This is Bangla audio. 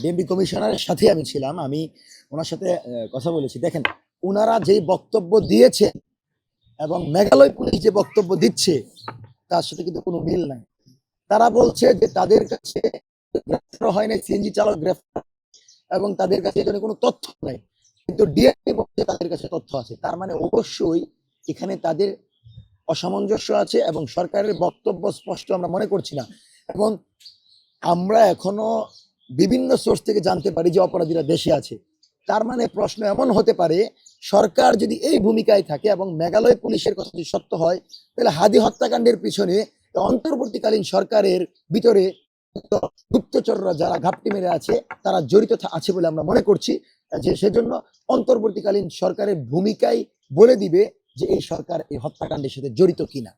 ডিএমপি কমিশনারের সাথে আমি ছিলাম, আমি ওনার সাথে কথা বলেছি। দেখেন, ওনারা যেই বক্তব্য দিয়েছে এবং মেঘালয় পুলিশ যে বক্তব্য দিচ্ছে তার সাথে কিন্তু কোনো মিল নাই। তারা বলছে যে তাদের কাছে গ্রেফতার হয় নাই, সিএনজি চালক গ্রেফতার, এবং তাদের কাছে এখানে কোনো তথ্য নাই, কিন্তু ডিএমপি বলছে তাদের কাছে তথ্য আছে। তার মানে অবশ্যই এখানে তাদের অসামঞ্জস্য আছে এবং সরকারের বক্তব্য স্পষ্ট আমরা মনে করছি না। এবং আমরা এখনো বিভিন্ন সোর্স থেকে জানতে পারি যে অপরাধীরা দেশে আছে। তার মানে প্রশ্ন এমন হতে পারে, সরকার যদি এই ভূমিকায় থাকে এবং মেঘালয় পুলিশের কথা যদি সত্য হয়, তাহলে হাদি হত্যাকাণ্ডের পিছনে অন্তর্বর্তীকালীন সরকারের ভিতরে গুপ্তচররা যারা ঘাপটি মেরে আছে তারা জড়িত আছে বলে আমরা মনে করছি। যে সেজন্য অন্তর্বর্তীকালীন সরকারের ভূমিকায় বলে দিবে যে এই সরকার এই হত্যাকাণ্ডের সাথে জড়িত কিনা।